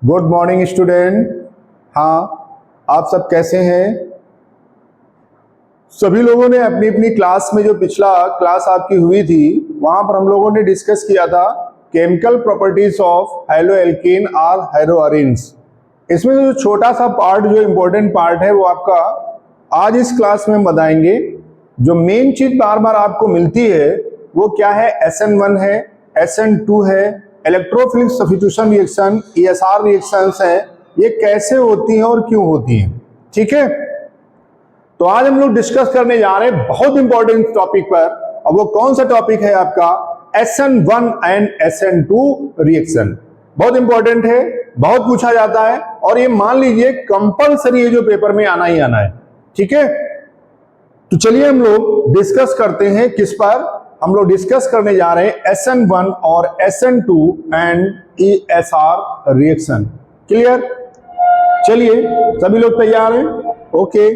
Good morning student. हाँ, आप सब कैसे हैं? सभी लोगों ने अपनी अपनी क्लास में जो पिछला क्लास आपकी हुई थी वहां पर हम लोगों ने डिस्कस किया था केमिकल प्रॉपर्टीज ऑफ हैलोएल्कीन और हैलोअरीन्स। इसमें जो छोटा सा पार्ट जो इम्पोर्टेंट पार्ट है वो आपका आज इस क्लास में हम बताएंगे। जो मेन चीज बार बार आपको मिलती है वो क्या है? SN1 है, SN2 है, electrophilic substitution reaction, ESR reactions हैं। ये कैसे होती हैं और क्यों होती हैं? ठीक है, तो आज हम लोग डिस्कस करने जा रहे हैं बहुत इंपॉर्टेंट टॉपिक पर। और वो कौन सा टॉपिक है आपका? SN1 and SN2 reaction. बहुत इंपॉर्टेंट है, बहुत पूछा जाता है और ये मान लीजिए कंपलसरी है जो पेपर में आना ही आना है। ठीक है, तो चलिए हम लोग डिस्कस करते हैं। किस पर हम लोग डिस्कस करने जा रहे हैं? SN1 और SN2 and ESR reaction. Clear? चलिए, सभी लोग तैयार हैं? ओके,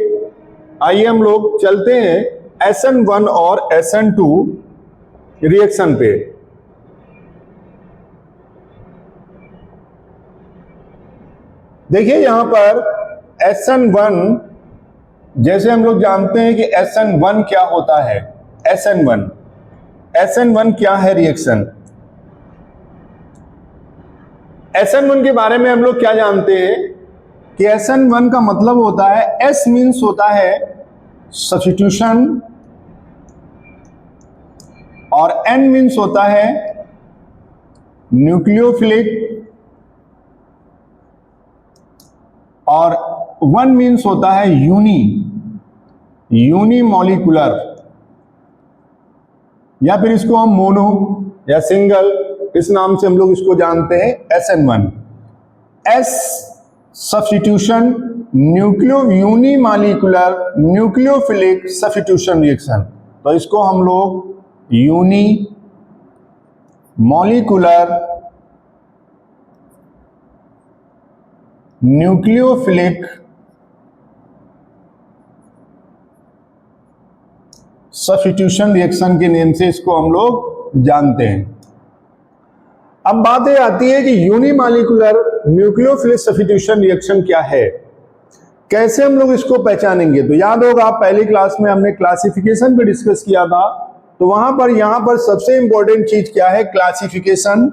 आइए हम लोग चलते हैं SN1 और SN2 रिएक्शन पे। देखिए यहां पर SN1, जैसे हम लोग जानते हैं कि SN1 क्या होता है। SN1 क्या है रिएक्शन? SN1 के बारे में हम लोग क्या जानते हैं कि SN1 का मतलब होता है, S मीन्स होता है सब्स्टिट्यूशन और N मीन्स होता है न्यूक्लियोफिलिक और 1 मीन्स होता है यूनिमॉलिक्यूलर, या फिर इसको हम मोनो या सिंगल, इस नाम से हम लोग इसको जानते हैं SN1। S substitution, unimolecular, nucleophilic substitution reaction. तो इसको हम लोग यूनिमॉलिक्यूलर न्यूक्लियोफिलिक सब्स्टिट्यूशन रिएक्शन के नेम से इसको हम लोग जानते हैं। अब बात ये आती है कि यूनिमॉलिक्यूलर न्यूक्लियोफिलिक सब्स्टिट्यूशन रिएक्शन क्या है, कैसे हम लोग इसको पहचानेंगे? तो याद होगा पहली क्लास में हमने क्लासिफिकेशन पे डिस्कस किया था। तो वहां पर यहां पर सबसे इंपॉर्टेंट चीज क्या है? क्लासिफिकेशन।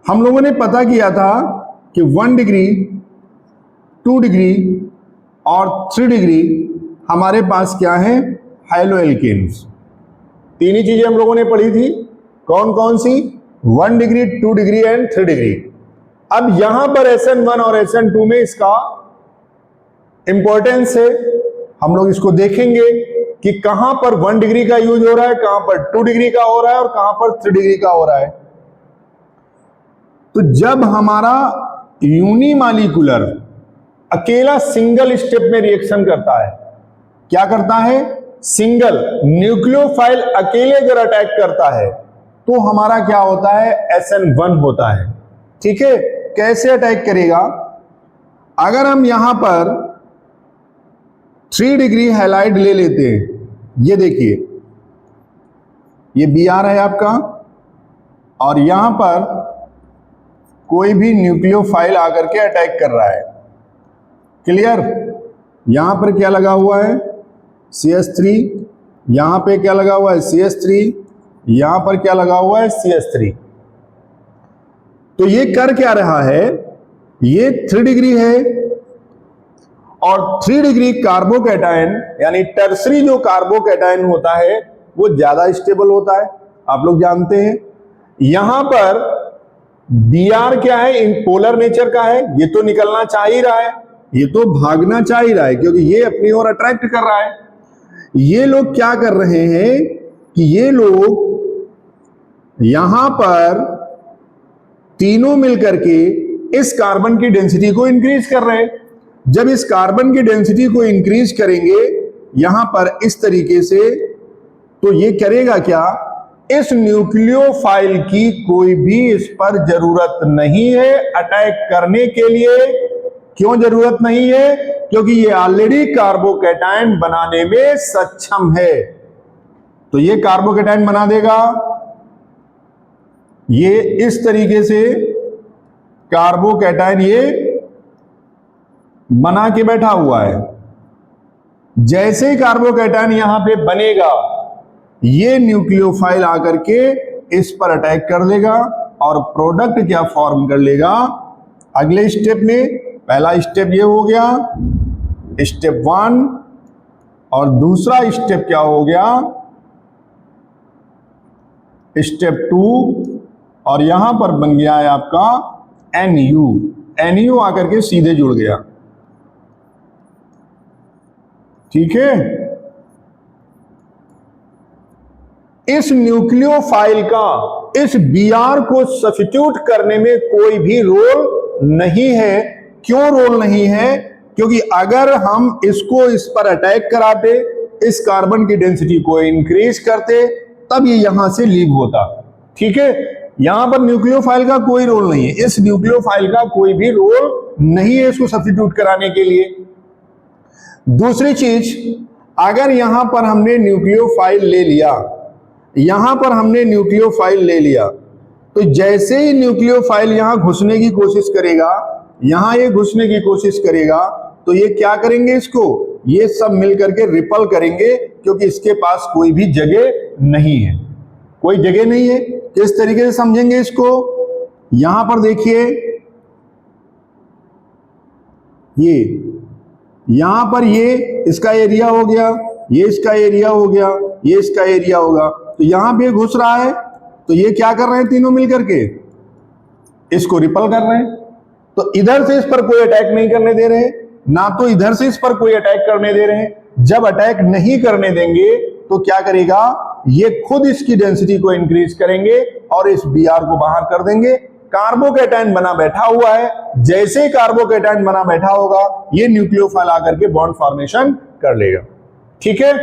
हम लोगों ने पता किया था कि 1 डिग्री, 2 डिग्री और 3 डिग्री हमारे पास क्या है? हैलोएल्कीन्स। तीन ही चीजें हम लोगों ने पढ़ी थी। कौन कौन सी? 1 डिग्री, 2 डिग्री एंड 3 डिग्री। अब यहां पर SN1 और SN2 में इसका इंपॉर्टेंस है। हम लोग इसको देखेंगे कि कहां पर 1 डिग्री का यूज हो रहा है, कहां पर 2 डिग्री का हो रहा है और कहां पर 3 डिग्री का हो रहा है। तो जब हमारा यूनिमॉलिक्यूलर अकेला सिंगल स्टेप में रिएक्शन करता है, क्या करता है? सिंगल न्यूक्लियोफाइल अकेले अगर अटैक करता है तो हमारा क्या होता है? SN1 होता है। ठीक है, कैसे अटैक करेगा? अगर हम यहां पर 3 डिग्री हैलाइड ले लेते हैं, ये देखिए ये Br है आपका, और यहां पर कोई भी न्यूक्लियोफाइल आकर के अटैक कर रहा है। क्लियर? यहां पर क्या लगा हुआ है? CH3, यहां पे क्या लगा हुआ है? CH3, यहां पर क्या लगा हुआ है? CH3। तो ये कर क्या रहा है? ये 3 डिग्री है और 3 डिग्री कार्बोकैटायन यानी टर्सरी जो कार्बोकैटायन होता है वो ज्यादा स्टेबल होता है, आप लोग जानते हैं। यहां पर Br क्या है? इन पोलर नेचर का है, ये तो निकलना चाह ही रहा है, ये तो भागना चाह ही रहा है क्योंकि ये अपनी ओर अट्रैक्ट कर रहा है। ये लोग क्या कर रहे हैं कि ये लोग यहां पर तीनों मिलकर के इस कार्बन की डेंसिटी को इंक्रीज कर रहे हैं। जब इस कार्बन की डेंसिटी को इंक्रीज करेंगे यहां पर इस तरीके से, तो ये करेगा क्या? इस न्यूक्लियोफाइल की कोई भी इस पर जरूरत नहीं है अटैक करने के लिए। क्यों जरूरत नहीं है? क्योंकि ये ऑलरेडी कार्बोकैटायन बनाने में सक्षम है। तो ये कार्बोकैटायन बना देगा, ये इस तरीके से कार्बोकैटायन ये बना के बैठा हुआ है। जैसे ही कार्बोकैटायन यहां पे बनेगा, ये न्यूक्लियोफाइल आकर के इस पर अटैक कर लेगा और प्रोडक्ट क्या फॉर्म कर लेगा। अगले स्टेप में, पहला स्टेप ये हो गया, स्टेप 1, और दूसरा स्टेप क्या हो गया, स्टेप 2, और यहां पर बन गया है आपका NU। NU आकर के सीधे जुड़ गया। ठीक है, इस न्यूक्लियोफाइल का इस Br को सब्स्टिट्यूट करने में कोई भी रोल नहीं है। क्यों रोल नहीं है? क्योंकि अगर हम इसको इस पर अटैक कराते, इस कार्बन की डेंसिटी को इंक्रीज करते, तब ये यहां से लीव होता। ठीक है, यहां पर न्यूक्लियोफाइल का कोई रोल नहीं है, इस न्यूक्लियोफाइल का कोई भी रोल नहीं है इसको सब्स्टिट्यूट कराने के लिए। दूसरी चीज, अगर यहां पर हमने न्यूक्लियोफाइल ले लिया, यहां पर हमने न्यूक्लियोफाइल ले लिया, तो जैसे ही न्यूक्लियोफाइल यहां घुसने की कोशिश करेगा, यहां ये घुसने की कोशिश करेगा, तो ये क्या करेंगे, इसको ये सब मिलकर के रिपल करेंगे, क्योंकि इसके पास कोई भी जगह नहीं है, कोई जगह नहीं है। किस तरीके से समझेंगे इसको? यहां पर देखिए, ये यहां पर ये इसका एरिया हो गया, ये इसका एरिया हो गया, ये इसका एरिया होगा, तो यहां पे घुस रहा है, तो ये क्या कर रहे हैं तीनों मिलकर के, इसको रिपल कर रहे हैं। तो इधर से इस पर कोई अटैक नहीं करने दे रहे, ना तो इधर से इस पर कोई अटैक करने दे रहे हैं। जब अटैक नहीं करने देंगे तो क्या करेगा, ये खुद इसकी डेंसिटी को इंक्रीज करेंगे और इस Br को बाहर कर देंगे। कार्बोकैटायन बना बैठा हुआ है, जैसे ही कार्बोकैटायन बना बैठा होगा, ये न्यूक्लियोफाइल आकर के बॉन्ड फॉर्मेशन कर लेगा। ठीक है,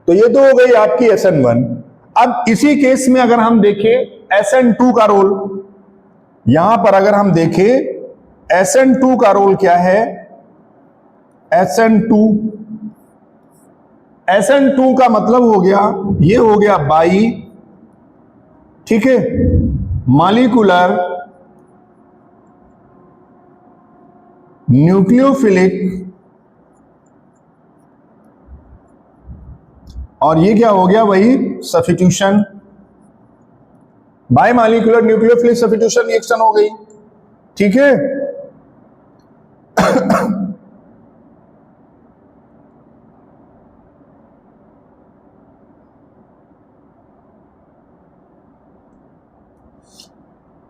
तो ये तो हो गई आपकी SN1। अब इसी केस में अगर हम देखें SN2 का रोल, यहां पर अगर हम देखें SN2 का रोल क्या है, SN2 का मतलब हो गया, ये हो गया बाई, ठीक है, मॉलिक्यूलर न्यूक्लियोफिलिक, और ये क्या हो गया, वही substitution, bye molecular nucleophilic substitution reaction हो गई। ठीक है,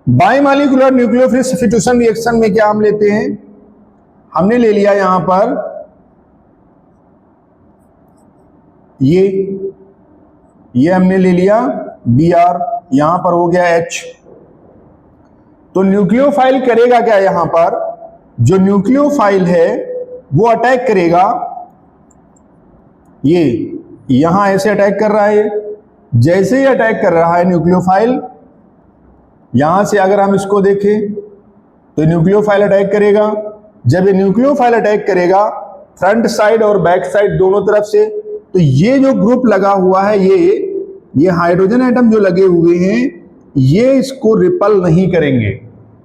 बायमॉलिक्यूलर न्यूक्लियोफिलिक सब्स्टिट्यूशन रिएक्शन में क्या हम लेते हैं, हमने ले लिया यहां पर ये हमने ले लिया Br, यहां पर हो गया H। तो न्यूक्लियोफाइल करेगा क्या, यहां पर जो न्यूक्लियोफाइल है वो अटैक करेगा, ये यहां ऐसे अटैक कर रहा है। जैसे ही अटैक कर रहा है न्यूक्लियोफाइल, यहां से अगर हम इसको देखें तो न्यूक्लियोफाइल अटैक करेगा। जब ये न्यूक्लियोफाइल अटैक करेगा फ्रंट साइड और बैक साइड दोनों तरफ से, तो ये जो ग्रुप लगा हुआ है, ये हाइड्रोजन एटम जो लगे हुए हैं, ये इसको रिपल नहीं करेंगे।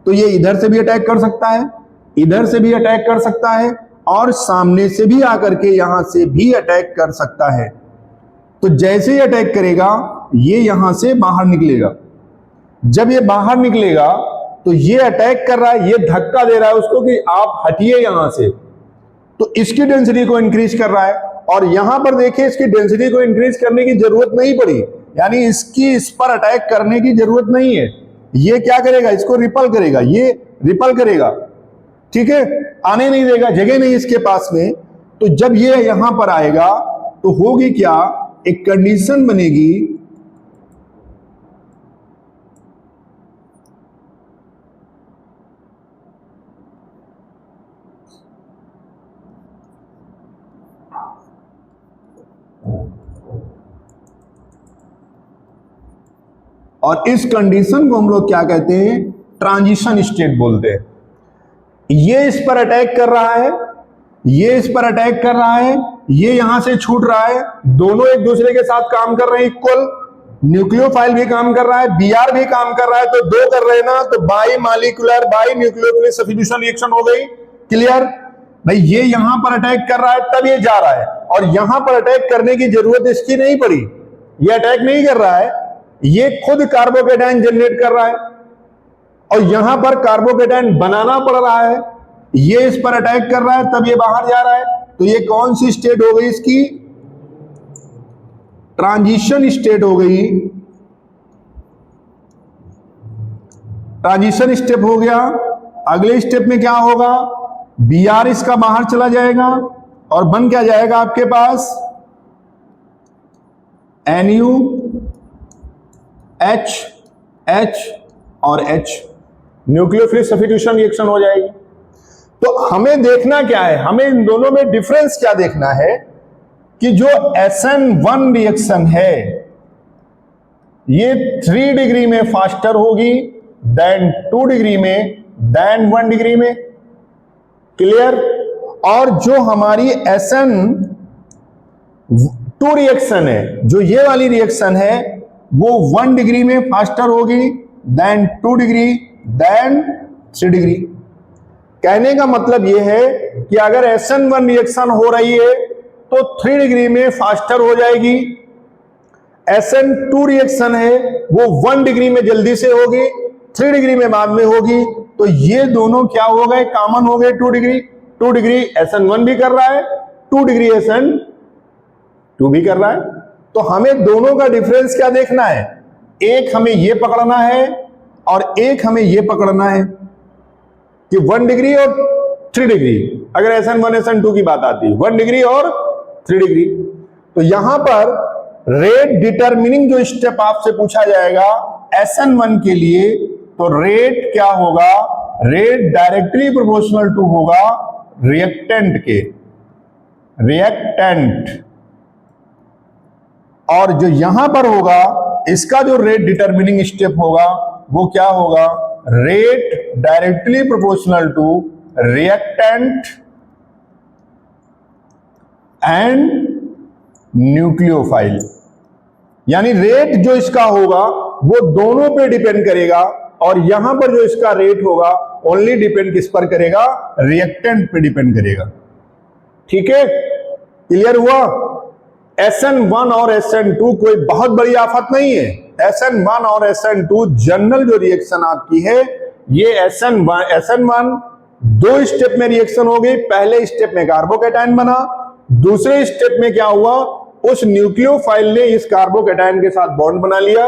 तो ये इधर से भी अटैक कर सकता है, इधर से भी अटैक कर सकता है, और सामने से भी आकर के यहां से भी अटैक कर सकता है। तो जैसे ही अटैक करेगा, ये यहां से बाहर निकलेगा। जब ये बाहर निकलेगा तो ये अटैक कर रहा है, ये धक्का दे रहा है उसको कि आप हटिए यहां से, तो इसकी डेंसिटी को इंक्रीज कर रहा है। और यहां पर देखिए, इसकी डेंसिटी को इंक्रीज करने की जरूरत नहीं पड़ी, यानी इसकी इस पर अटैक करने की जरूरत नहीं है। ये क्या करेगा, इसको रिपल करेगा, ये रिपल करेगा, ठीक है, आने नहीं देगा, जगह नहीं इसके पास में। तो जब ये यहां पर आएगा तो होगी क्या, एक कंडीशन बनेगी, और इस कंडीशन को हम लोग क्या कहते हैं, ट्रांजिशन स्टेट बोलते हैं। ये इस पर अटैक कर रहा है, ये इस पर अटैक कर रहा है, ये यहां से छूट रहा है, दोनों एक दूसरे के साथ काम कर रहे हैं इक्वल। न्यूक्लियोफाइल भी काम कर रहा है, बीआर भी काम कर रहा है, तो दो कर रहे हैं ना, तो by molecular by nucleophilic substitution reaction हो गई। क्लियर भाई, ये यहां पर अटैक कर रहा है तब ये जा रहा है, और यहां पर अटैक करने की जरूरत इसकी नहीं पड़ी, ये अटैक नहीं कर रहा है, ये खुद कार्बोकेटाइन जनरेट कर रहा है, और यहां पर कार्बोकेटाइन बनाना पड़ रहा है, ये इस पर अटैक कर रहा है तब ये बाहर जा रहा है। तो ये कौन सी स्टेट हो गई इसकी? ट्रांजिशन स्टेट हो गई। ट्रांजिशन स्टेप हो गया। अगले स्टेप में क्या होगा? बीआर इसका बाहर चला जाएगा और बन क्या जाएगा आपके पास? NU H H और H, न्यूक्लियोफिलिक सब्स्टिट्यूशन रिएक्शन हो जाएगी। तो हमें देखना क्या है? हमें इन दोनों में डिफरेंस क्या देखना है कि जो SN1 रिएक्शन है ये 3 डिग्री में फास्टर होगी देन 2 डिग्री में देन 1 डिग्री में। क्लियर? और जो हमारी SN2 रिएक्शन है, जो ये वाली रिएक्शन है, वो 1 डिग्री में फास्टर होगी देन 2 डिग्री देन 3 डिग्री। कहने का मतलब ये है कि अगर SN1 रिएक्शन हो रही है तो 3 डिग्री में फास्टर हो जाएगी, SN2 रिएक्शन है वो 1 डिग्री में जल्दी से होगी, 3 डिग्री में बाद में होगी। तो ये दोनों क्या हो गए? कॉमन हो गए 2 डिग्री। 2 डिग्री SN1 भी कर रहा है, 2 डिग्री SN2 भी कर रहा है। तो हमें दोनों का डिफरेंस क्या देखना है? एक हमें ये पकड़ना है और एक हमें ये पकड़ना है कि 1 डिग्री और 3 डिग्री, अगर SN1 SN2 की बात आती है, 1 डिग्री और 3 डिग्री। तो यहां पर रेट डिटरमिनिंग जो स्टेप आपसे पूछा जाएगा SN1 के लिए, तो रेट क्या होगा? रेट डायरेक्टली प्रोपोर्शनल टू होगा रिएक्टेंट के, रिएक्टेंट। और जो यहां पर होगा इसका जो रेट डिटरमिनिंग स्टेप होगा वो क्या होगा? Rate directly proportional to reactant and nucleophile. यानी रेट जो इसका होगा वो दोनों पे डिपेंड करेगा, और यहां पर जो इसका रेट होगा ओनली डिपेंड किस पर करेगा? रिएक्टेंट पे डिपेंड करेगा। ठीक है, क्लियर हुआ? SN1 और SN2 कोई बहुत बड़ी आफत नहीं है। SN1 और SN2 जनरल जो रिएक्शन आपकी है, ये SN1 दो स्टेप में रिएक्शन हो गई। पहले स्टेप में कार्बोकेटाइन बना, दूसरे स्टेप में क्या हुआ? उस न्यूक्लियोफाइल ने इस कार्बोकेटाइन के साथ बॉन्ड बना लिया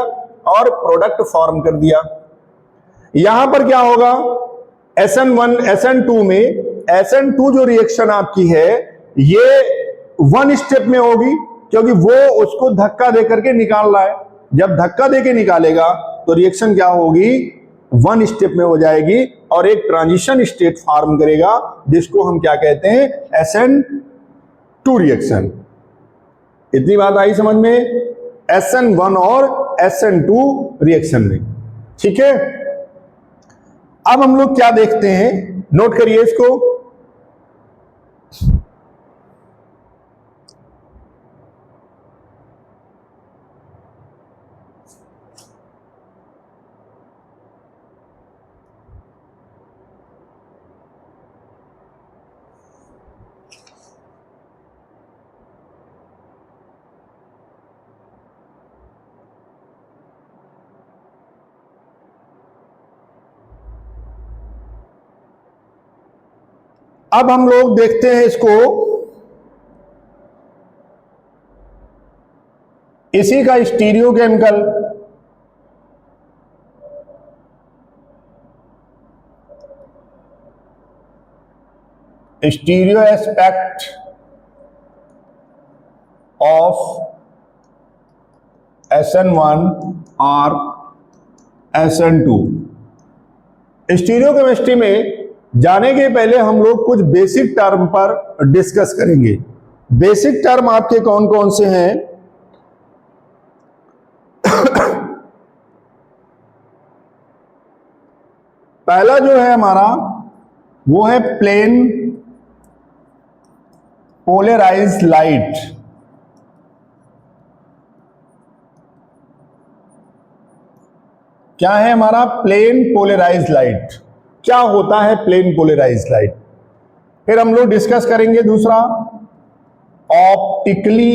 और प्रोडक्ट फॉर्म कर दिया। यहां पर क्या होगा? SN1 SN2 में SN2 जो रिएक्शन आपकी है ये 1 स्टेप में होगी, क्योंकि वो उसको धक्का दे करके निकाल रहा है। जब धक्का देके निकालेगा तो रिएक्शन क्या होगी? 1 स्टेप में हो जाएगी और एक ट्रांजिशन स्टेट फॉर्म करेगा, जिसको हम क्या कहते हैं? SN2 reaction. इतनी बात आई समझ में? SN1 और SN2 रिएक्शन में। ठीक है, अब हम लोग क्या देखते हैं, नोट करिए इसको। अब हम लोग देखते हैं इसको, इसी का stereochemical stereo aspect of SN1 और SN2। स्टीरियोकेमिस्ट्री में जाने के पहले हम लोग कुछ बेसिक टर्म पर डिस्कस करेंगे। बेसिक टर्म आपके कौन कौन से हैं? पहला जो है हमारा वो है प्लेन पोलराइज्ड लाइट। क्या है हमारा? Plane polarised light. क्या होता है प्लेन पोलराइज्ड लाइट? फिर हम लोग डिस्कस करेंगे दूसरा, ऑप्टिकली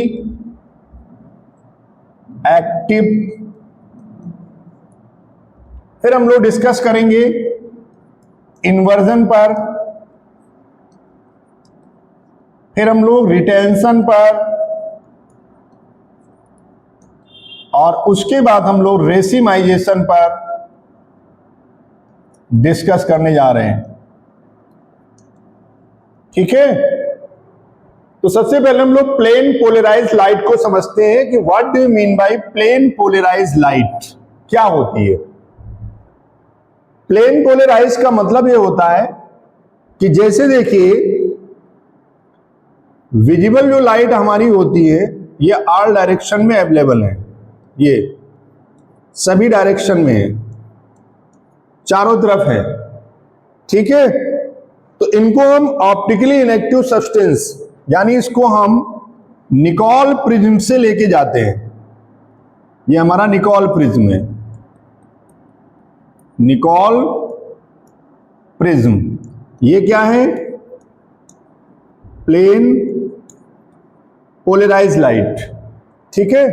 एक्टिव। फिर हम लोग डिस्कस करेंगे इन्वर्जन पर। फिर हम लोग रिटेंशन पर, और उसके बाद हम लोग रेसिमाइजेशन पर डिस्कस करने जा रहे हैं। ठीक है, तो सबसे पहले हम लोग प्लेन पोलराइज्ड लाइट को समझते हैं कि what do you mean by plane polarised light, क्या होती है। प्लेन पोलराइज्ड का मतलब ये होता है कि जैसे देखिए, विजिबल जो लाइट हमारी होती है ये ऑल डायरेक्शन में अवेलेबल है, ये सभी डायरेक्शन में है, चारों तरफ है। ठीक है, तो इनको हम ऑप्टिकली इनएक्टिव सब्सटेंस, यानी इसको हम निकोल प्रिज्म से लेके जाते हैं। ये हमारा निकोल प्रिज्म है, निकोल प्रिज्म। ये क्या है? Plane polarised light. ठीक है,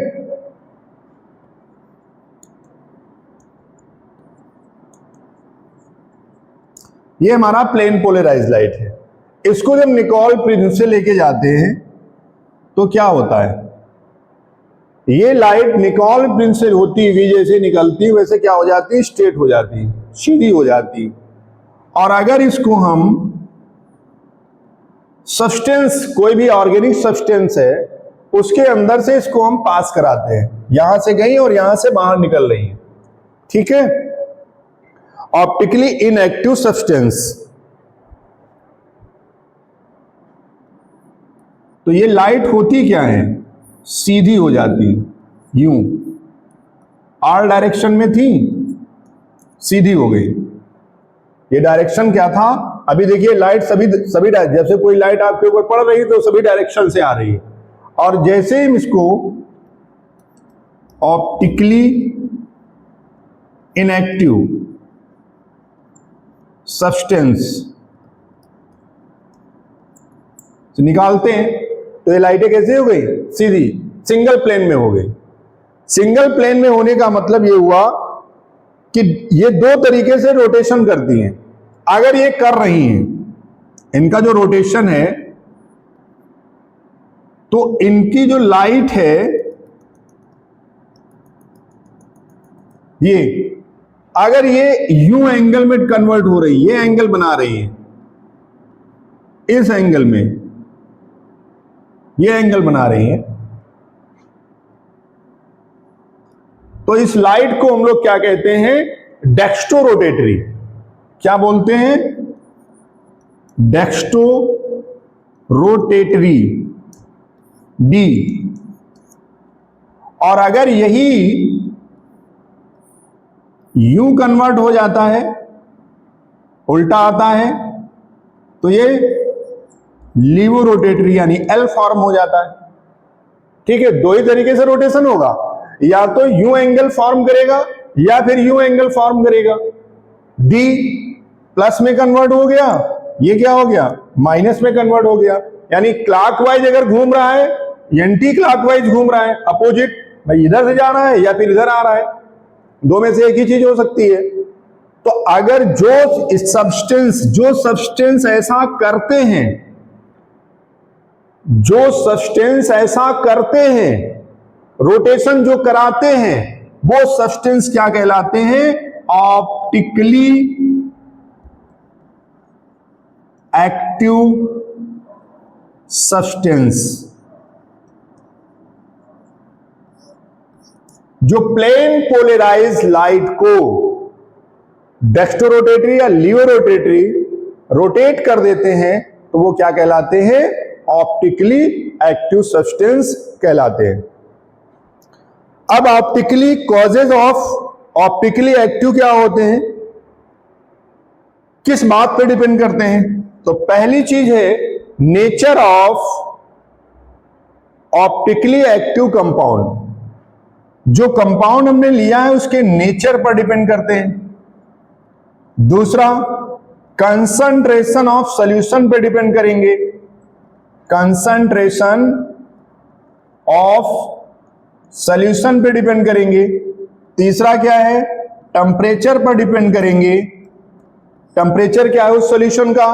ये हमारा प्लेन पोलराइज्ड लाइट है। इसको जब निकोल प्रिज्म से लेके जाते हैं तो क्या होता है? ये लाइट निकोल प्रिज्म से होती हुई जैसे निकलती है वैसे क्या हो जाती है? स्ट्रेट हो जाती है, सीधी हो जाती है। और अगर इसको हम सब्सटेंस, कोई भी ऑर्गेनिक सब्सटेंस है, उसके अंदर से इसको हम पास कराते हैं, यहां से गई और यहां से बाहर निकल रही है। ठीक है, ऑप्टिकली इनएक्टिव सब्सटेंस। तो ये लाइट होती क्या है? सीधी हो जाती, यूं आर डायरेक्शन में थी, सीधी हो गई। ये डायरेक्शन क्या था? अभी देखिए लाइट सभी जैसे कोई लाइट आपके ऊपर पड़ रही है तो सभी डायरेक्शन से आ रही है, और जैसे हम इसको ऑप्टिकली इनएक्टिव सब्सटेंस निकालते हैं तो ये लाइटें कैसे हो गई? सीधी, सिंगल प्लेन में हो गई। सिंगल प्लेन में होने का मतलब ये हुआ कि ये दो तरीके से रोटेशन करती हैं। अगर ये कर रही हैं, इनका जो रोटेशन है, तो इनकी जो लाइट है ये, अगर ये यू एंगल में कन्वर्ट हो रही है, ये एंगल बना रही है, इस एंगल में ये एंगल बना रही है, तो इस लाइट को हम लोग क्या कहते हैं? डेक्स्टो रोटेटरी। क्या बोलते हैं? डेक्स्टो रोटेटरी, डी। और अगर यही यू कन्वर्ट हो जाता है, उल्टा आता है, तो ये लीवो रोटेटरी यानी एल फॉर्म हो जाता है। ठीक है, दो ही तरीके से रोटेशन होगा, या तो यू एंगल फॉर्म करेगा या फिर यू एंगल फॉर्म करेगा। डी प्लस में कन्वर्ट हो गया, ये क्या हो गया? माइनस में कन्वर्ट हो गया। यानी क्लॉकवाइज अगर घूम रहा है, एंटी क्लॉकवाइज घूम रहा है, अपोजिट, भाई इधर से जा रहा है या फिर इधर आ रहा है, दो में से एक ही चीज हो सकती है। तो अगर जो सब्सटेंस ऐसा करते हैं, जो सब्सटेंस ऐसा करते हैं, रोटेशन जो कराते हैं, वो सब्सटेंस क्या कहलाते हैं? Optically active substance. जो प्लेन पोलराइज्ड लाइट को डेक्स्ट्रोरोटेटरी या लीवरोटेटरी रोटेट कर देते हैं, तो वो क्या कहलाते हैं? ऑप्टिकली एक्टिव सब्सटेंस कहलाते हैं। अब optically causes of optically active क्या होते हैं, किस बात पे डिपेंड करते हैं? तो पहली चीज है nature of optically active compound. जो कंपाउंड हमने लिया है उसके नेचर पर डिपेंड करते हैं। दूसरा, कंसंट्रेशन ऑफ सॉल्यूशन पे डिपेंड करेंगे, कंसंट्रेशन ऑफ सॉल्यूशन पे डिपेंड करेंगे। तीसरा क्या है, टेम्परेचर पर डिपेंड करेंगे, टेम्परेचर क्या है उस सॉल्यूशन का।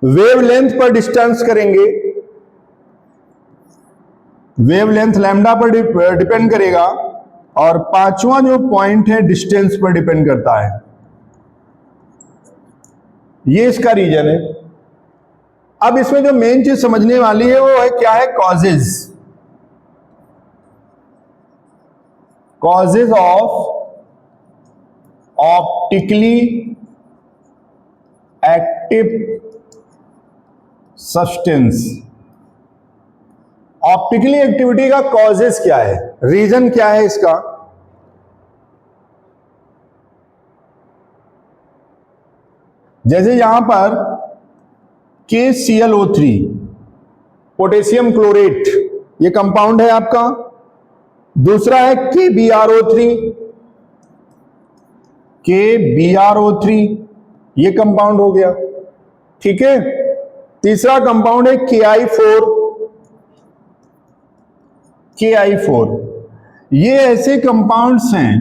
वेवलेंथ पर डिस्टेंस करेंगे, वेवलेंथ लैम्डा पर डिपेंड करेगा। और पांचवा जो पॉइंट है, डिस्टेंस पर डिपेंड करता है। ये इसका रीजन है। अब इसमें जो मेन चीज समझने वाली है वो है क्या है, causes, causes of optically active substance. Optically activity का कॉजेज क्या है, रीजन क्या है इसका। जैसे यहां पर KClO3 पोटेशियम क्लोरेट ये कंपाउंड है आपका। दूसरा है KBRO3, KBRO3 ये कंपाउंड हो गया, ठीक है। तीसरा कंपाउंड है KI4, KI4। ये ऐसे कंपाउंड्स हैं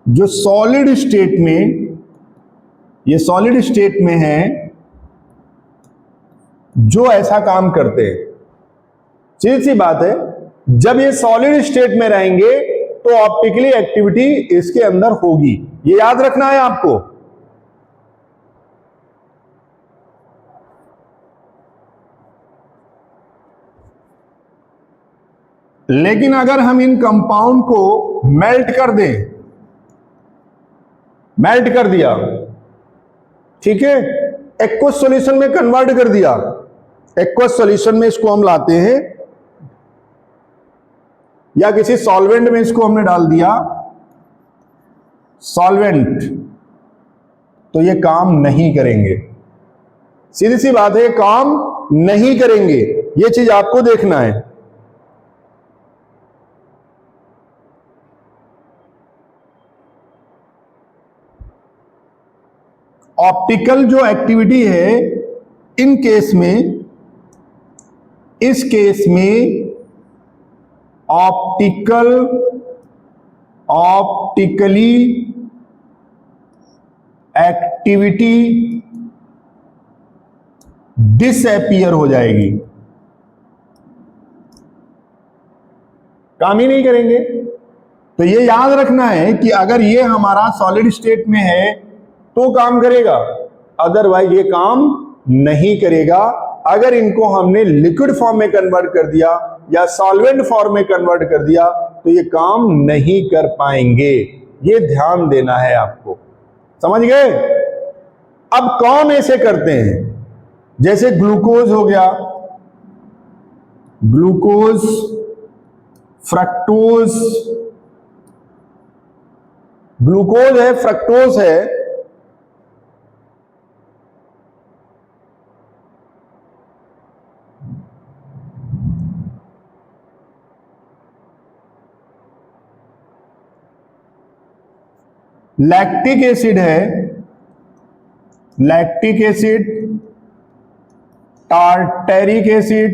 जो सॉलिड स्टेट में, ये सॉलिड स्टेट में है, जो ऐसा काम करते हैं। सीधी सी बात है, जब ये सॉलिड स्टेट में रहेंगे तो ऑप्टिकली एक्टिविटी इसके अंदर होगी, ये याद रखना है आपको। लेकिन अगर हम इन कंपाउंड को मेल्ट कर दें, मेल्ट कर दिया, ठीक है, एक्वस सॉल्यूशन में कन्वर्ट कर दिया, एक्वस सॉल्यूशन में इसको हम लाते हैं या किसी सॉल्वेंट में इसको हमने डाल दिया, सॉल्वेंट, तो ये काम नहीं करेंगे। सीधी सी बात है, ये काम नहीं करेंगे, ये चीज आपको देखना है। ऑप्टिकल जो एक्टिविटी है इन केस में, इस केस में ऑप्टिकली एक्टिविटी डिसअपीयर हो जाएगी, काम ही नहीं करेंगे। तो ये याद रखना है कि अगर ये हमारा सॉलिड स्टेट में है तो काम करेगा, अदरवाइज ये काम नहीं करेगा। अगर इनको हमने लिक्विड फॉर्म में कन्वर्ट कर दिया या सॉल्वेंट फॉर्म में कन्वर्ट कर दिया तो ये काम नहीं कर पाएंगे, ये ध्यान देना है आपको, समझ गए। अब कौन ऐसे करते हैं, जैसे ग्लूकोज हो गया, ग्लूकोज, फ्रक्टोज, ग्लूकोज है, फ्रक्टोज है, लैक्टिक एसिड है, लैक्टिक एसिड, टार्टेरिक एसिड,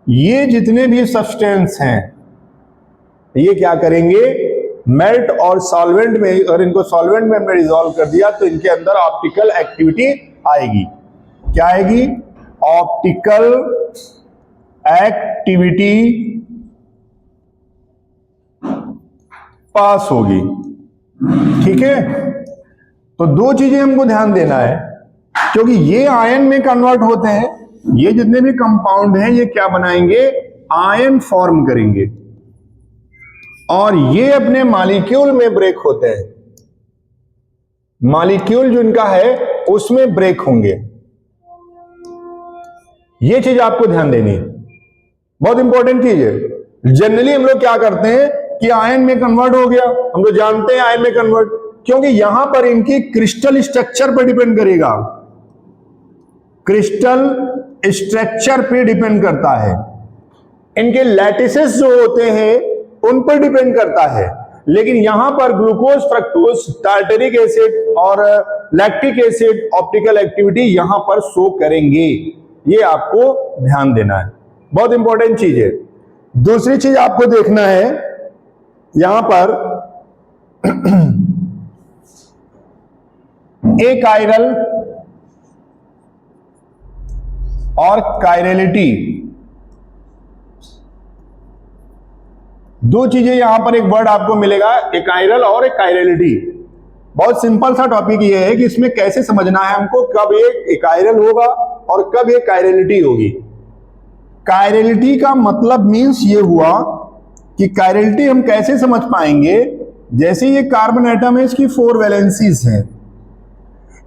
ये जितने भी सब्सटेंस हैं ये क्या करेंगे, मेल्ट और सॉल्वेंट में, और इनको सॉल्वेंट में हमने डिसॉल्व कर दिया तो इनके अंदर ऑप्टिकल एक्टिविटी आएगी। क्या आएगी, ऑप्टिकल एक्टिविटी पास होगी, ठीक है। तो दो चीजें हमको ध्यान देना है, क्योंकि ये आयन में कन्वर्ट होते हैं, ये जितने भी कंपाउंड हैं ये क्या बनाएंगे, आयन फॉर्म करेंगे, और ये अपने मॉलिक्यूल में ब्रेक होते हैं, मॉलिक्यूल जो इनका है उसमें ब्रेक होंगे। ये चीज आपको ध्यान देनी है, बहुत इंपॉर्टेंट चीज है। जनरली हम लोग क्या करते हैं कि आयन में कन्वर्ट हो गया, हम लोग जानते हैं आयन में कन्वर्ट, क्योंकि यहां पर इनकी क्रिस्टल स्ट्रक्चर पर डिपेंड करेगा, क्रिस्टल स्ट्रक्चर पे डिपेंड करता है, इनके लैटिसेस जो होते हैं उन पर डिपेंड करता है। लेकिन यहां पर ग्लूकोज, फ्रक्टोज, टार्टरिक एसिड और लैक्टिक एसिड ऑप्टिकल एक्टिविटी यहां पर शो करेंगे, ये आपको ध्यान देना है, बहुत इंपॉर्टेंट चीज है। दूसरी चीज आपको देखना है यहां पर एकाइरल और कायरलिटी, दो चीजें यहां पर एक वर्ड आपको मिलेगा, एकाइरल और एक कायरलिटी। बहुत सिंपल सा टॉपिक ये है कि इसमें कैसे समझना है हमको, कब एक एकाइरल होगा और कब एक कायरलिटी होगी। कायरलिटी का मतलब मीन्स ये हुआ कि कायरलिटी हम कैसे समझ पाएंगे, जैसे ये कार्बन एटम है, इसकी 4 वैलेंसीज हैं,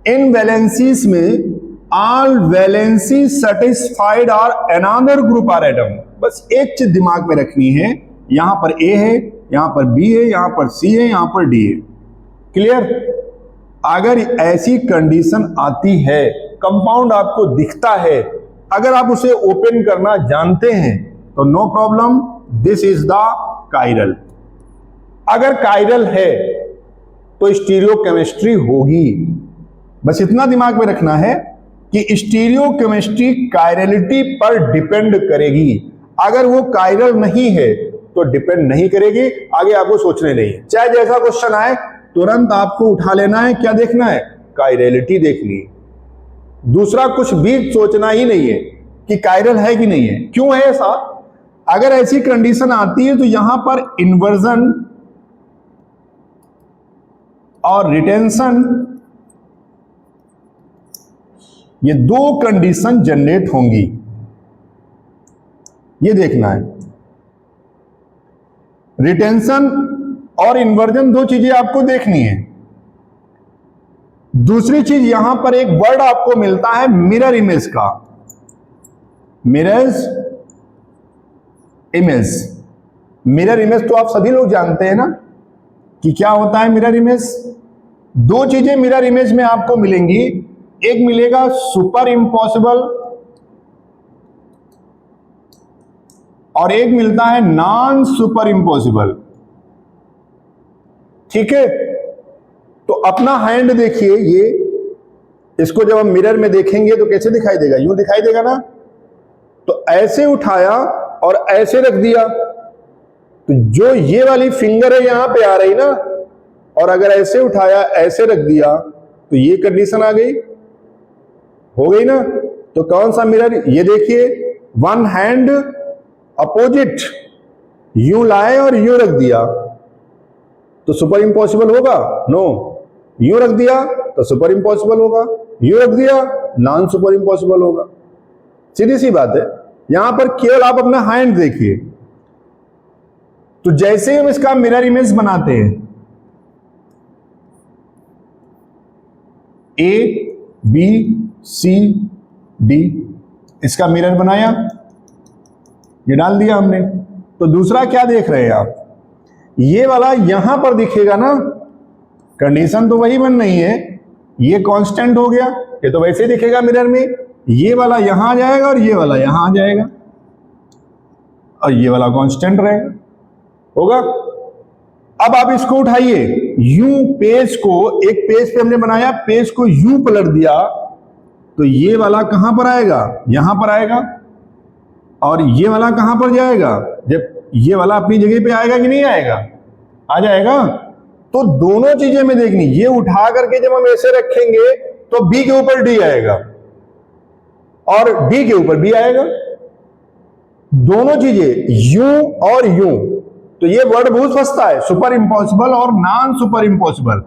इन वैलेंसीज में ऑल वैलेंसी सेटिस्फाइड और अनदर ग्रुप आर एटम। बस एक चीज दिमाग में रखनी है, यहां पर ए है, यहां पर बी है, यहां पर सी है, यहां पर डी है। क्लियर? अगर ऐसी कंडीशन आती है, कंपाउंड आपको दिखता है, अगर आप उसे ओपन करना जानते हैं तो no problem, this is the chiral. अगर कायरल है तो स्टीरियोकेमिस्ट्री होगी। बस इतना दिमाग में रखना है कि स्टीरियोकेमिस्ट्री कायरलिटी पर डिपेंड करेगी। अगर वो कायरल नहीं है तो डिपेंड नहीं करेगी, आगे आपको सोचने नहीं है। चाहे जैसा क्वेश्चन आए तुरंत आपको उठा लेना है, क्या देखना है, कायरलिटी देखनी है, दूसरा कुछ भी सोचना ही नहीं है कि कायरल है कि नहीं है। क्यों है ऐसा? अगर ऐसी कंडीशन आती है तो यहां पर इन्वर्जन और रिटेंशन, ये दो कंडीशन जनरेट होंगी, ये देखना है। रिटेंशन और इन्वर्जन दो चीजें आपको देखनी है। दूसरी चीज यहां पर एक वर्ड आपको मिलता है मिरर इमेज का, मिरर्स इमेज। मिरर इमेज तो आप सभी लोग जानते हैं ना कि क्या होता है मिरर इमेज। दो चीजें मिरर इमेज में आपको मिलेंगी, एक मिलेगा सुपर इम्पॉसिबल और एक मिलता है नॉन सुपर इम्पॉसिबल। ठीक है, तो अपना हैंड देखिए, ये इसको जब हम मिरर में देखेंगे तो कैसे दिखाई देगा, यूं दिखाई देगा ना। तो ऐसे उठाया और ऐसे रख दिया, तो जो ये वाली फिंगर है यहां पे आ रही ना, और अगर ऐसे उठाया ऐसे रख दिया तो ये कंडीशन आ गई, हो गई ना। तो कौन सा मिरर, ये देखिए, वन हैंड अपोजिट, यूं लाए और यूं रख दिया तो सुपर इम्पॉसिबल होगा, नो। यूं रख दिया तो सुपर इम्पॉसिबल होगा, यूं रख दिया नॉन सुपर इम्पॉसिबल होगा। सीधी सी बात है। यहां पर केवल आप अपना हैंड देखिए, तो जैसे हम इसका मिरर इमेज बनाते हैं, ए बी सी डी, इसका मिरर बनाया, ये डाल दिया हमने। तो दूसरा क्या देख रहे हैं आप, ये वाला यहां पर दिखेगा ना, कंडीशन तो वही बन रही है, ये कांस्टेंट हो गया, ये तो वैसे दिखेगा मिरर में, ये वाला यहां आ जाएगा और ये वाला यहां आ जाएगा और ये वाला कांस्टेंट रहेगा, होगा। अब आप इसको उठाइए, यूं पेज को, एक पेज पे हमने बनाया, पेज को यूं पलट दिया तो ये वाला कहां पर आएगा, यहां पर आएगा, और ये वाला कहां पर जाएगा, जब ये वाला अपनी जगह पे आएगा कि नहीं आएगा, आ जाएगा। तो दोनों चीजें में देखनी, ये उठा करके जब हम ऐसे रखेंगे तो बी के ऊपर डी आएगा और डी के ऊपर बी आएगा, दोनों चीजें यूं और यूं। तो ये वर्ड बहुत फंसता है, सुपर इम्पॉसिबल और नॉन सुपर इम्पॉसिबल।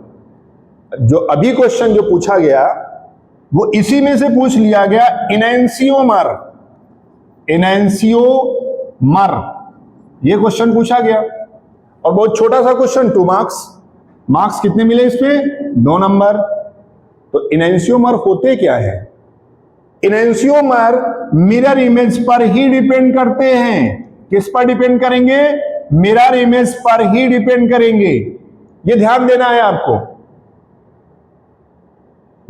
जो अभी क्वेश्चन जो पूछा गया वो इसी में से पूछ लिया गया, इनैंसियोमर, इनैंसियोमर, ये क्वेश्चन पूछा गया और बहुत छोटा सा क्वेश्चन, 2 मार्क्स। मार्क्स कितने मिले इसमें, 2 नंबर। तो इनैंसियोमर होते क्या है, इनैंसियोमर मिरर इमेज पर ही डिपेंड करते हैं। किस पर डिपेंड करेंगे, मिरर इमेज पर ही डिपेंड करेंगे, ये ध्यान देना है आपको।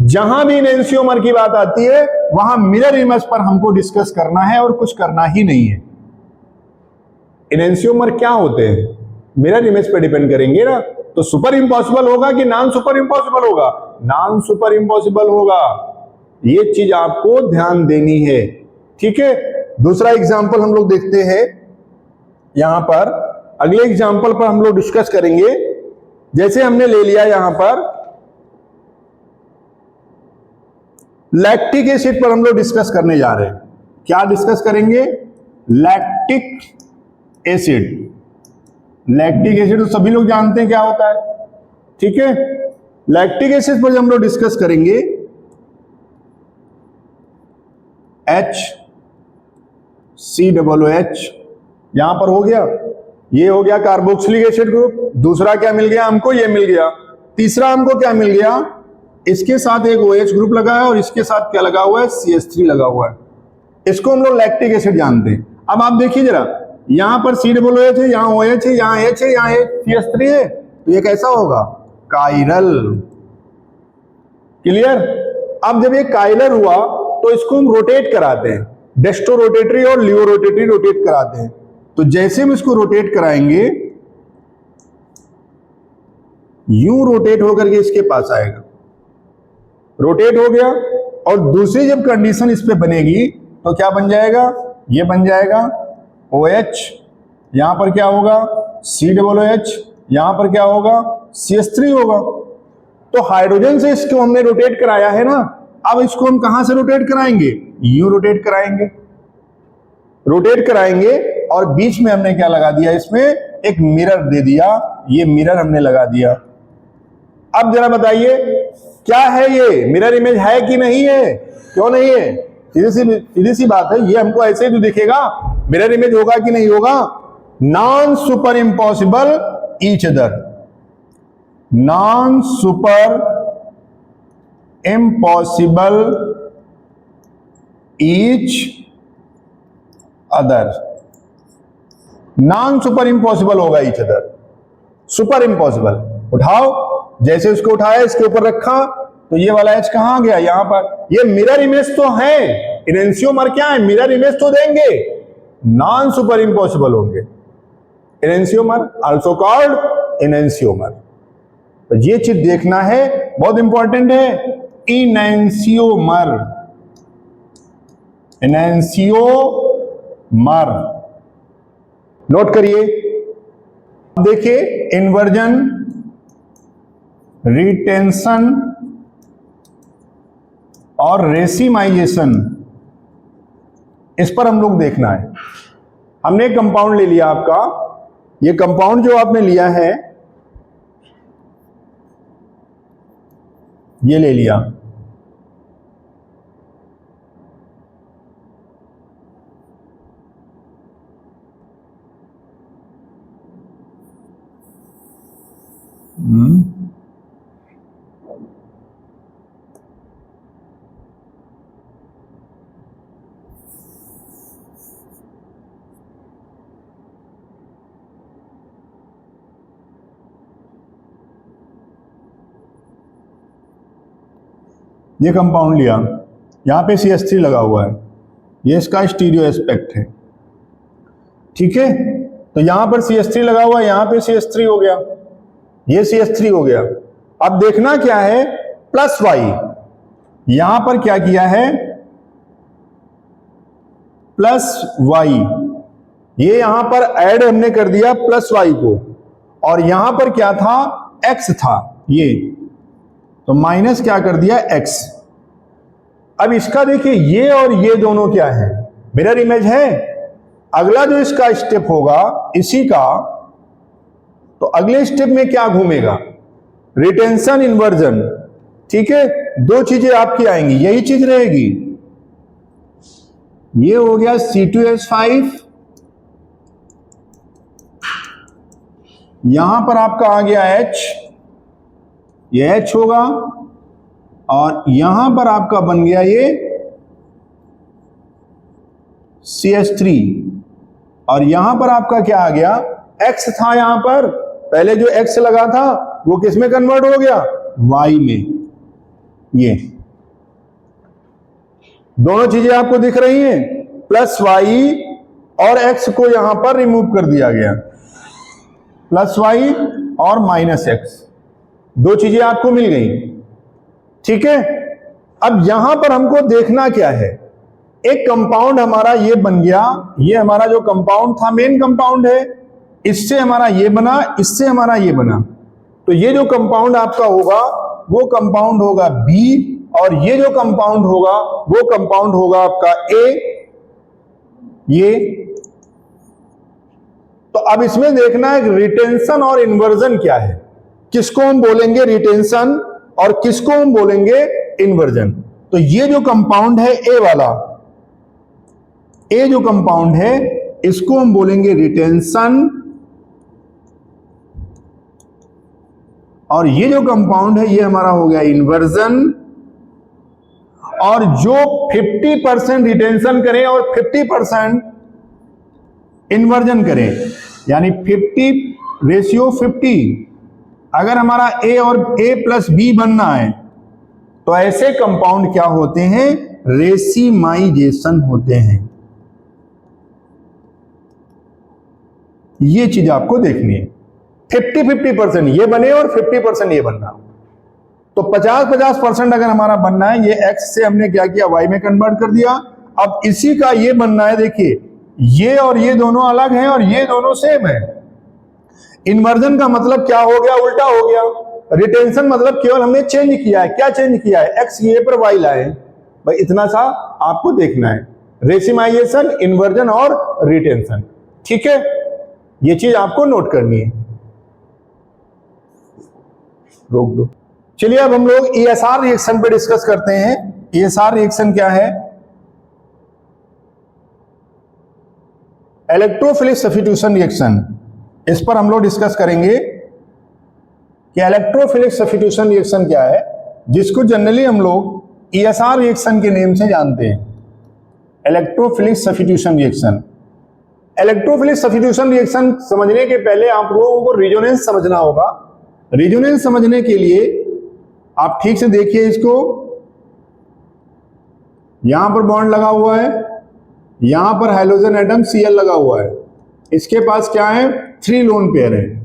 जहां भी एनेंशियोमर की बात आती है वहां मिरर इमेज पर हमको डिस्कस करना है और कुछ करना ही नहीं है। एनेंशियोमर क्या होते हैं, मिरर इमेज पे डिपेंड करेंगे ना। तो सुपर इंपॉसिबल होगा कि नॉन सुपर इंपॉसिबल होगा? नॉन सुपर इंपॉसिबल होगा। ये चीज आपको ध्यान देनी है, ठीक है। दूसरा एग्जांपल हम लोग देखते हैं यहां पर। अगले एग्जांपल पर हम लोग डिस्कस करेंगे। जैसे हमने ले लिया यहां पर लैक्टिक एसिड पर हम लोग डिस्कस करने जा रहे हैं। क्या डिस्कस करेंगे? Lactic acid. लैक्टिक एसिड तो सभी लोग जानते हैं क्या होता है, ठीक है। लैक्टिक एसिड पर हम लोग डिस्कस करेंगे HCOOH। यहां पर हो गया, ये हो गया कार्बोक्सिलिक एसिड ग्रुप। दूसरा क्या मिल गया हमको? ये मिल गया। तीसरा हमको क्या मिल गया? इसके साथ एक OH ग्रुप लगा है और इसके साथ क्या लगा हुआ है? CH3 लगा हुआ है। इसको हम लोग लैक्टिक एसिड जानते हैं। अब आप देखिए जरा, यहां पर COOH है, यहां OH है, यहां H है, यहां CH3 है, तो ये कैसा होगा? कायरल। क्लियर? अब जब ये कायरल हुआ तो इसको हम रोटेट कराते हैं, डेस्टो रोटेटरी और लियो रोटेटरी रोटेट कराते हैं। तो जैसे हम इसको रोटेट कराएंगे यूं रोटेट होकर के इसके पास आएगा। रोटेट हो गया और दूसरी जब कंडीशन इस पे बनेगी तो क्या बन जाएगा? ये बन जाएगा OH, यहां पर क्या होगा? COOH, यहां पर क्या होगा? CH3 होगा। तो हाइड्रोजन से इसको हमने रोटेट कराया है ना, अब इसको हम कहां से रोटेट कराएंगे? यूं रोटेट कराएंगे। रोटेट कराएंगे और बीच में हमने क्या लगा दिया? इसमें एक मिरर दे दिया। ये मिरर हमने लगा दिया। अब जरा बताइए क्या है ये? मिरर इमेज है कि नहीं है? क्यों नहीं है? सीधी सी बात है, ये हमको ऐसे ही तो दिखेगा। मिरर इमेज होगा कि नहीं होगा? Non super impossible each other. Non super impossible each other. Non super impossible होगा ईच अदर। सुपर इंपॉसिबल उठाओ, जैसे उसको उठाया इसके ऊपर रखा तो ये वाला H कहां गया? यहां पर। ये मिरर इमेज तो है। एनेंशियोमर क्या है? मिरर इमेज तो देंगे, नॉन सुपर इंपॉसिबल होंगे। Enantiomer also called enantiomer. तो ये चीज देखना है, बहुत इंपॉर्टेंट है। एनेंशियोमर, एनेंशियोमर नोट करिए। देखिए इन्वर्जन, रिटेंशन और रेसिमाइजेशन, इस पर हम लोग देखना है। हमने एक कंपाउंड ले लिया आपका। ये कंपाउंड जो आपने लिया है ये ले लिया। ये कंपाउंड लिया, यहां पे CH3 लगा हुआ है, ये इसका स्टीरियो एस्पेक्ट है, ठीक है। तो यहां पर CH3 लगा हुआ है, यहां पे CH3 हो गया, ये CH3 हो गया। अब देखना क्या है? Plus Y। यहां पर क्या किया है? Plus Y। ये यहां पर ऐड हमने कर दिया प्लस Y को, और यहां पर क्या था? X था ये, तो माइनस क्या कर दिया? X। अब इसका देखिए ये और ये दोनों क्या है? मिरर इमेज है। अगला जो इसका स्टेप होगा इसी का, तो अगले स्टेप में क्या घूमेगा? रिटेंशन, इन्वर्जन, ठीक है। दो चीजें आपकी आएंगी, यही चीज रहेगी। ये हो गया C2H5, यहां पर आपका आ गया H, ये H होगा, और यहां पर आपका बन गया ये CH3, और यहां पर आपका क्या आ गया? X था यहां पर, पहले जो X लगा था वो किस में कन्वर्ट हो गया? Y में। ये दोनों चीजें आपको दिख रही हैं, प्लस वाई और एक्स को यहां पर रिमूव कर दिया गया, प्लस वाई और माइनस एक्स, दो चीजें आपको मिल गई। ठीक है, अब यहां पर हमको देखना क्या है, एक कंपाउंड हमारा ये बन गया, ये हमारा जो कंपाउंड था मेन कंपाउंड है, इससे हमारा ये बना, इससे हमारा ये बना, तो ये जो कंपाउंड आपका होगा वो कंपाउंड होगा बी, और ये जो कंपाउंड होगा वो कंपाउंड होगा आपका ए, ये। तो अब इसमें देखना है रिटेंशन और इन्वर्जन क्या है, किसको हम बोलेंगे रिटेंशन और किसको हम बोलेंगे इन्वर्जन। तो ये जो कंपाउंड है ए वाला, ए जो कंपाउंड है इसको हम बोलेंगे रिटेंशन, और ये जो कंपाउंड है ये हमारा हो गया इन्वर्जन। और जो 50% रिटेंशन करें और 50% इन्वर्जन करें, यानी 50:50, अगर हमारा ए और ए प्लस बी बनना है तो ऐसे कंपाउंड क्या होते हैं, रेसिमाइजेशन होते हैं। ये चीज आपको देखनी है, 50-50% ये बने और 50% ये बनना। तो 50-50% अगर हमारा बनना है, ये x से हमने क्या किया, y में कन्वर्ट कर दिया। अब इसी का ये बनना है, देखिए ये और ये दोनों अलग हैं और ये दोनों सेम है। इन्वर्जन का मतलब क्या हो गया, उल्टा हो गया। रिटेंशन मतलब केवल हमने चेंज किया है, क्या चेंज किया है, x ये पर y लाए, भाई इतना सा आपको देखना है। रेसिमाइजेशन, इन्वर्जन और रिटेंशन, ठीक है, ये चीज आपको नोट करनी है। रोक दो। चलिए अब हम लोग ESR रिएक्शन पे डिस्कस करते हैं। ESR रिएक्शन क्या है, इलेक्ट्रोफिलिक सब्स्टिट्यूशन रिएक्शन, इस पर हम लोग डिस्कस करेंगे कि इलेक्ट्रोफिलिक सब्स्टिट्यूशन रिएक्शन क्या है, जिसको जनरली हम लोग ESR रिएक्शन के नेम से जानते हैं, electrophilic substitution reaction. Electrophilic substitution reaction समझने के पहले आप लोगों को रेजोनेंस समझना होगा। रेजोनेंस समझने के लिए आप ठीक से देखिए इसको, यहां पर बॉन्ड लगा हुआ है, यहां पर हाइड्रोजन एटम Cl लगा हुआ है, इसके पास क्या है, 3 लोन पेयर है।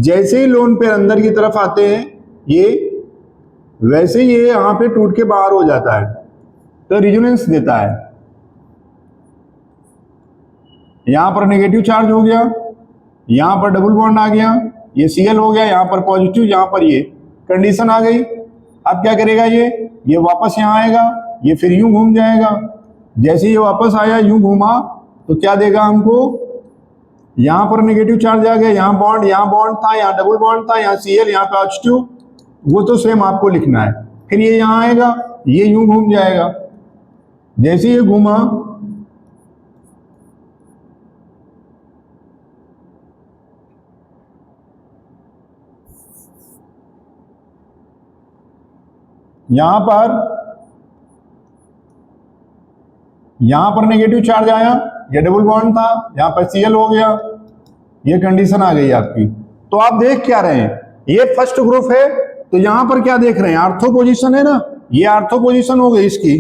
जैसे ही लोन पेयर अंदर की तरफ आते हैं ये, वैसे ही ये यहां पे टूट के बाहर हो जाता है, तो रेजोनेंस देता है। यहां पर नेगेटिव चार्ज हो गया, यहां पर डबल बॉन्ड आ गया, ये Cl हो गया, यहां पर पॉजिटिव, यहां पर ये कंडीशन आ गई। अब क्या करेगा ये वापस यहां आएगा, ये फिर यूं घूम जाएगा। जैसे ये वापस आया, यूं घूमा, तो क्या देगा हमको, यहां पर नेगेटिव चार्ज आ गया, यहां बॉन्ड था, यहां डबल बॉन्ड था, यहां Cl, यहां पे H2, वो तो सेम आपको लिखना है। फिर ये यहां आएगा, ये यूं घूम जाएगा, जैसे ये घूमा, यहां पर नेगेटिव चार्ज आया, ये डबल बॉन्ड था, यहां पर Cl हो गया, ये कंडीशन आ गई आपकी। तो आप देख क्या रहे हैं, ये फर्स्ट ग्रुप है, तो यहां पर क्या देख रहे हैं, आर्थो पोजीशन है ना, ये आर्थो पोजीशन हो गई इसकी,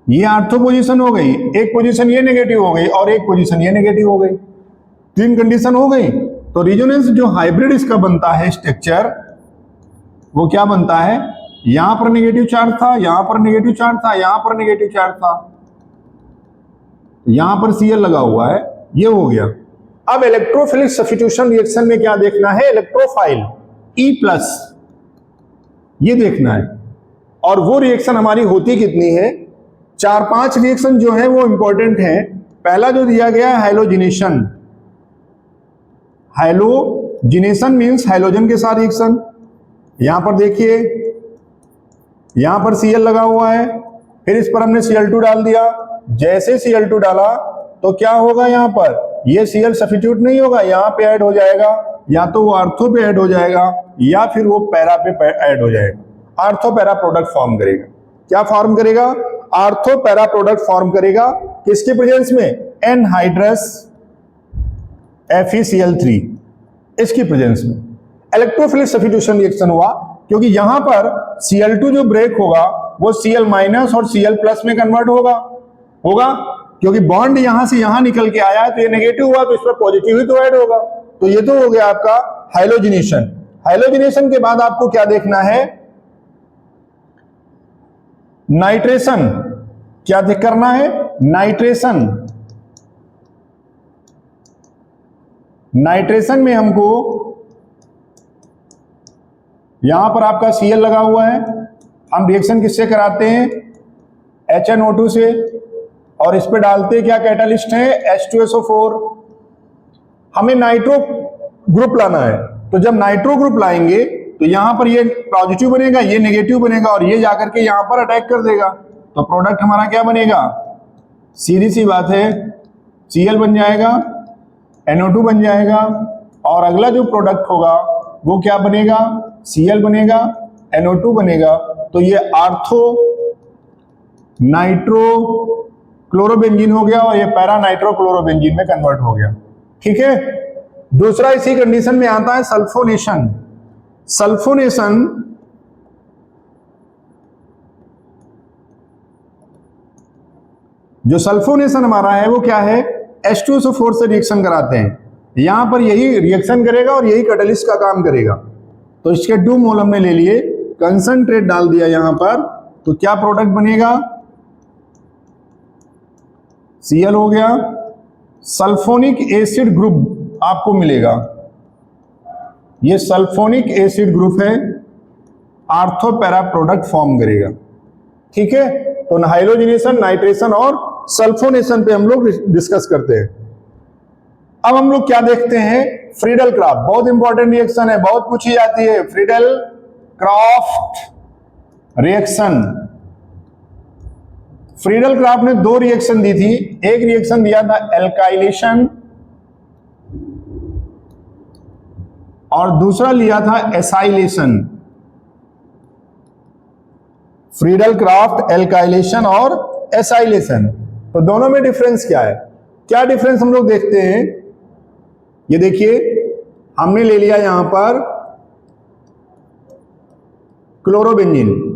ये आर्थो पोजीशन हो गई, एक पोजीशन ये नेगेटिव हो गई और एक पोजीशन ये नेगेटिव हो गई, 3 कंडीशन हो गई। तो रेजोनेंस जो हाइब्रिड इसका बनता है स्ट्रक्चर, वो क्या बनता है, यहां पर नेगेटिव चार्ज था, यहां पर नेगेटिव चार्ज था, यहां पर नेगेटिव चार्ज था, यहां पर Cl लगा हुआ है, ये हो गया। अब इलेक्ट्रोफिलिक सब्स्टिट्यूशन रिएक्शन में क्या देखना है, इलेक्ट्रोफाइल E+, ये देखना है। और वो रिएक्शन हमारी होती कितनी है, 4-5 रिएक्शन जो है वो इंपॉर्टेंट है। पहला जो दिया गया है हाइलोजिनेशन, हाइलोजिनेशन मींस हाइड्रोजन के साथ रिएक्शन। यहां पर देखिए, यहां पर Cl लगा हुआ है, फिर इस पर हमने Cl2 डाल दिया। जैसे Cl2 डाला तो क्या होगा, यहां पर ये Cl सब्स्टिट्यूट नहीं होगा, यहां पे ऐड हो जाएगा, या तो वो आर्थो पे ऐड हो जाएगा या फिर वो पैरा पे ऐड हो जाएगा। आर्थो पैरा प्रोडक्ट फॉर्म करेगा। क्या फॉर्म करेगा, आर्थो पैरा प्रोडक्ट फॉर्म करेगा, किसके प्रेजेंस में, एनहाइड्रस FeCl3, इसकी प्रेजेंस में इलेक्ट्रोफिलिक सब्स्टिट्यूशन रिएक्शन हुआ, क्योंकि यहां पर Cl2 जो ब्रेक होगा वो Cl माइनस और Cl प्लस में कन्वर्ट होगा क्योंकि बॉन्ड यहां से यहां निकल के आया है तो ये नेगेटिव हुआ तो इस पर पॉजिटिव ही तो ऐड होगा। तो ये तो हो गया आपका हाइलोजिनेशन। हाइलोजिनेशन के बाद आपको क्या देखना है, नाइट्रेशन। क्या करना है, नाइट्रेशन। नाइट्रेशन में हमको यहां पर आपका Cl लगा हुआ है, हम रिएक्शन किससे कराते हैं, HNO2 से, और इस पे डालते क्या कैटालिस्ट है, H2SO4। हमें नाइट्रो ग्रुप लाना है, तो जब नाइट्रो ग्रुप लाएंगे तो यहां पर ये पॉजिटिव बनेगा, ये नेगेटिव बनेगा और ये जाकर के यहां पर अटैक कर देगा, तो प्रोडक्ट हमारा क्या बनेगा, सीधी सी बात है Cl बन जाएगा, NO2 बन जाएगा, और अगला जो प्रोडक्ट होगा वो क्या बनेगा, Cl बनेगा, NO2 बनेगा, तो ये आर्थो नाइट्रो क्लोरोबेंजीन हो गया और ये पैरा नाइट्रो क्लोरोबेंजीन में कन्वर्ट हो गया। ठीक है। दूसरा इसी कंडीशन में आता है सल्फोनेशन। सल्फोनेशन जो सल्फोनेशन हमारा है वो क्या है, H2SO4 से रिएक्शन कराते हैं, यहां पर यही रिएक्शन करेगा और यही कैटालिस्ट का काम करेगा। तो इसके 2 मोल हमने ले लिए, कंसंट्रेट डाल दिया यहां पर, तो क्या प्रोडक्ट बनेगा, Cl हो गया, सल्फोनिक एसिड ग्रुप आपको मिलेगा, ये सल्फोनिक एसिड ग्रुप है, आर्थो पैरा प्रोडक्ट फॉर्म करेगा। ठीक है। तो हाइलोजिनेशन, नाइट्रेशन और सल्फोनेशन पे हम लोग डिस्कस करते हैं। अब हम लोग क्या देखते हैं, फ्रीडल क्राफ्ट, बहुत इंपॉर्टेंट रिएक्शन है, बहुत पूछी जाती है, Friedel craft reaction. Friedel craft ने 2 रिएक्शन दी थी, एक रिएक्शन दिया था एल्काइलेशन और दूसरा लिया था एसाइलेशन। फ्रीडल क्राफ्ट, एल्काइलेशन और एसाइलेशन, तो दोनों में डिफरेंस क्या है, क्या डिफरेंस हम लोग देखते हैं। ये देखिए हमने ले लिया यहां पर क्लोरोबेंजीन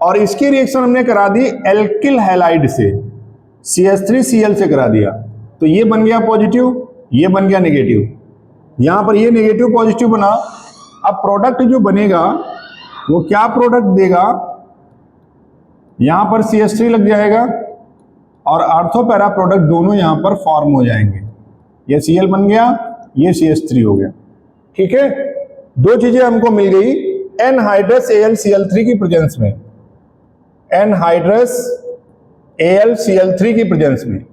और इसकी रिएक्शन हमने करा दी एल्किल हैलाइड से, CH3Cl से करा दिया, तो ये बन गया पॉजिटिव, ये बन गया नेगेटिव, यहां पर ये नेगेटिव पॉजिटिव बना। अब प्रोडक्ट जो बनेगा वो क्या प्रोडक्ट देगा, यहां पर CH3 लग जाएगा और आर्थो पैरा प्रोडक्ट दोनों यहां पर फॉर्म हो जाएंगे, ये Cl बन गया, ये CH3 हो गया। ठीक है। 2 चीजें हमको मिल गई एनहाइड्रस AlCl3 की प्रेजेंस में, एनहाइड्रस AlCl3 की प्रेजेंस में।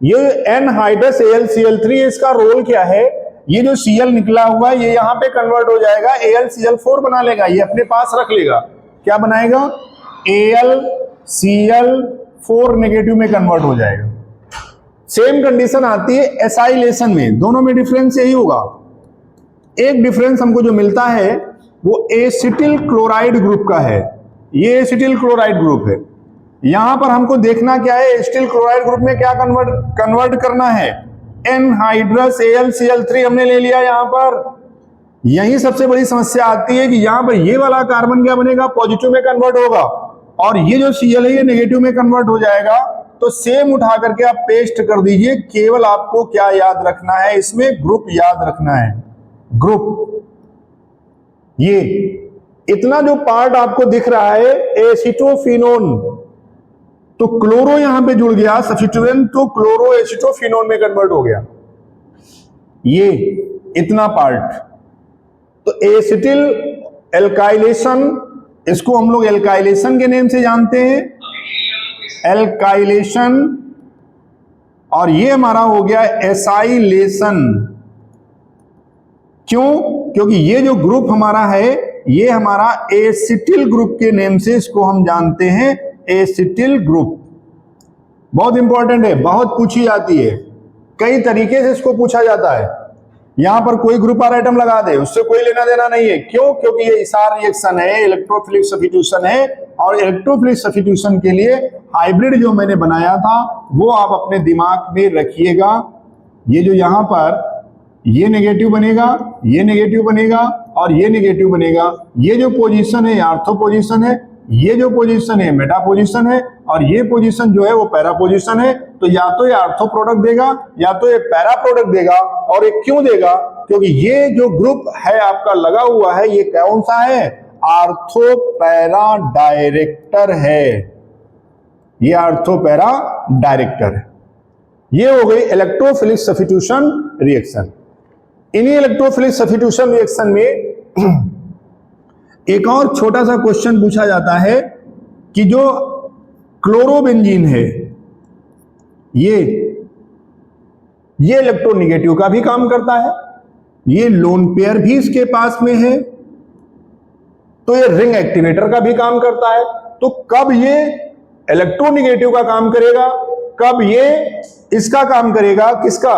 ये एनहाइड्रस AlCl3, इसका रोल क्या है, ये जो Cl निकला हुआ है ये यहां पे कन्वर्ट हो जाएगा, AlCl4 बना लेगा, ये अपने पास रख लेगा, क्या बनाएगा, AlCl4 नेगेटिव में कन्वर्ट हो जाएगा। सेम कंडीशन आती है एसाइलेशन में, दोनों में डिफरेंस यही होगा। एक डिफरेंस हमको जो मिलता है वो एसिटिल क्लोराइड ग्रुप का है, ये एसिटिल क्लोराइड ग्रुप है। यहां पर हमको देखना क्या है, एसिटिल क्लोराइड ग्रुप में क्या कन्वर्ट करना है, एनहाइड्रस AlCl3 हमने ले लिया यहां पर। यही सबसे बड़ी समस्या आती है कि यहां पर ये वाला कार्बन क्या बनेगा, पॉजिटिव में कन्वर्ट होगा और ये जो Cl है ये नेगेटिव में कन्वर्ट हो जाएगा। तो सेम उठा करके आप पेस्ट कर दीजिए, केवल आपको क्या याद रखना है, इसमें ग्रुप याद रखना है, ग्रुप। ये इतना जो पार्ट आपको दिख रहा है एसिटोफिनोन, तो क्लोरो यहां पे जुड़ गया, सब्स्टिट्यूएंट तो क्लोरो एसिटोफिनोन में कन्वर्ट हो गया, ये इतना पार्ट। तो एसिटिल एल्काइलेशन, इसको हम लोग एल्काइलेशन के नेम से जानते हैं, एल्काइलेशन, और ये हमारा हो गया एसाइलेशन। क्यों, क्योंकि ये जो ग्रुप हमारा है ये हमारा एसिटिल ग्रुप के नेम से इसको हम जानते हैं, एसिटिल ग्रुप। बहुत इंपॉर्टेंट है, बहुत पूछी जाती है, कई तरीके से इसको पूछा जाता है। यहां पर कोई ग्रुप आर आइटम लगा दे, उससे कोई लेना देना नहीं है। क्यों, क्योंकि ये इसार रिएक्शन है, इलेक्ट्रोफिलिक सब्स्टिट्यूशन है, और इलेक्ट्रोफिलिक सब्स्टिट्यूशन के लिए हाइब्रिड जो मैंने बनाया था वो आप अपने दिमाग में रखिएगा। ये जो यहां पर ये नेगेटिव बनेगा, ये नेगेटिव बनेगा, और ये नेगेटिव बनेगा। ये जो पोजीशन है ये आर्थो पोजीशन है, ये जो पोजीशन है मेटा पोजीशन है, और ये पोजीशन जो है वो पैरा पोजीशन है। तो या तो ये आर्थो प्रोडक्ट देगा या तो ये पैरा प्रोडक्ट देगा। और ये क्यों देगा? क्योंकि ये जो ग्रुप है आपका लगा हुआ है ये कौन सा है? आर्थो पैरा डायरेक्टर है। ये आर्थो पैरा डायरेक्टर है। ये हो गई इलेक्ट्रोफिलिक सब्स्टिट्यूशन रिएक्शन। इन्हीं इलेक्ट्रोफिलिक सब्स्टिट्यूशन रिएक्शन में एक और छोटा सा क्वेश्चन पूछा जाता है कि जो क्लोरोबेंजीन है ये इलेक्ट्रोनेगेटिव का भी काम करता है, ये लोन पेयर भी इसके पास में है, तो ये रिंग एक्टिवेटर का भी काम करता है। तो कब ये इलेक्ट्रोनेगेटिव का काम करेगा, कब ये इसका काम करेगा, किसका?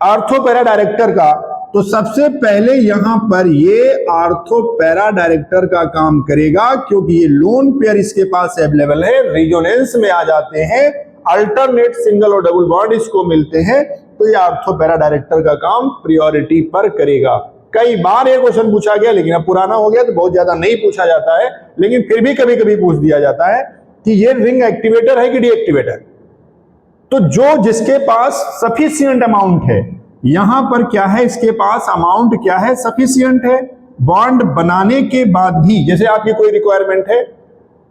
आर्थो पैरा डायरेक्टर का। तो सबसे पहले यहां पर ये आर्थो पैरा डायरेक्टर का काम करेगा क्योंकि ये लोन पेयर इसके पास अवेलेबल है, रेजोनेंस में आ जाते हैं, अल्टरनेट सिंगल और डबल बॉन्ड इसको मिलते हैं, तो ये आर्थो पैरा डायरेक्टर का काम प्रायोरिटी पर करेगा। कई बार ये क्वेश्चन पूछा गया, लेकिन अब पुराना हो गया तो बहुत ज्यादा नहीं पूछा जाता है, लेकिन फिर भी कभी कभी पूछ दिया जाता है कि ये रिंग एक्टिवेटर है कि डीएक्टिवेटर। तो जो जिसके पास सफिशिएंट अमाउंट है, यहां पर क्या है, इसके पास अमाउंट क्या है, सफिशिएंट है। बॉन्ड बनाने के बाद भी, जैसे आपकी कोई रिक्वायरमेंट है,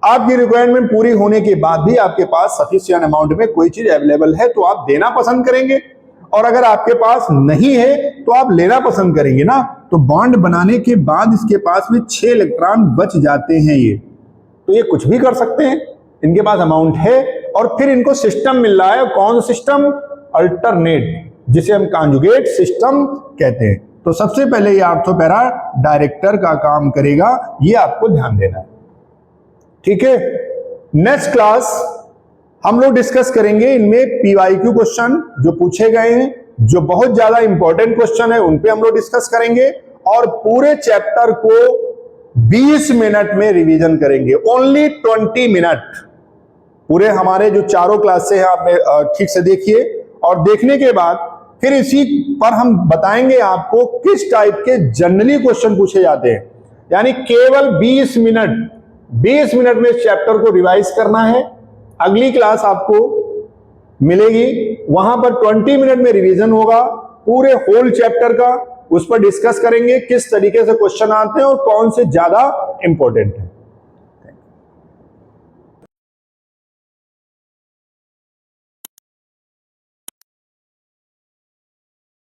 आपकी रिक्वायरमेंट पूरी होने के बाद भी आपके पास सफिशिएंट अमाउंट में कोई चीज अवेलेबल है तो आप देना पसंद करेंगे, और अगर आपके पास नहीं है तो आप लेना पसंद करेंगे ना। तो बॉन्ड बनाने के बाद इसके पास में 6 इलेक्ट्रॉन बच जाते हैं ये, तो ये कुछ भी कर सकते हैं, इनके पास अमाउंट है। और फिर इनको सिस्टम मिल रहा है, कौन सा सिस्टम? अल्टरनेट, जिसे हम कॉन्जुगेट सिस्टम कहते हैं। तो सबसे पहले ये आर्थो पैरा डायरेक्टर का काम करेगा, ये आपको ध्यान देना है, ठीक है। नेक्स्ट क्लास हम लोग डिस्कस करेंगे इनमें पीवाईक्यू क्वेश्चन जो पूछे गए हैं, जो बहुत ज्यादा इंपॉर्टेंट क्वेश्चन है, उन पे हम लोग डिस्कस करेंगे, और पूरे चैप्टर को 20 मिनट में रिवीजन करेंगे, ओनली 20 मिनट। पूरे हमारे जो चारों क्लास से हैं आप ठीक से देखिए, और देखने के बाद फिर इसी पर हम बताएंगे आपको किस टाइप के जनरली क्वेश्चन पूछे जाते हैं। यानी केवल 20 मिनट में इस चैप्टर को रिवाइज करना है। अगली क्लास आपको मिलेगी, वहां पर 20 मिनट में रिवीजन होगा पूरे होल चैप्टर का, उस पर डिस्कस करेंगे किस तरीके से क्वेश्चन आते हैं और कौन से ज्यादा इंपॉर्टेंट है।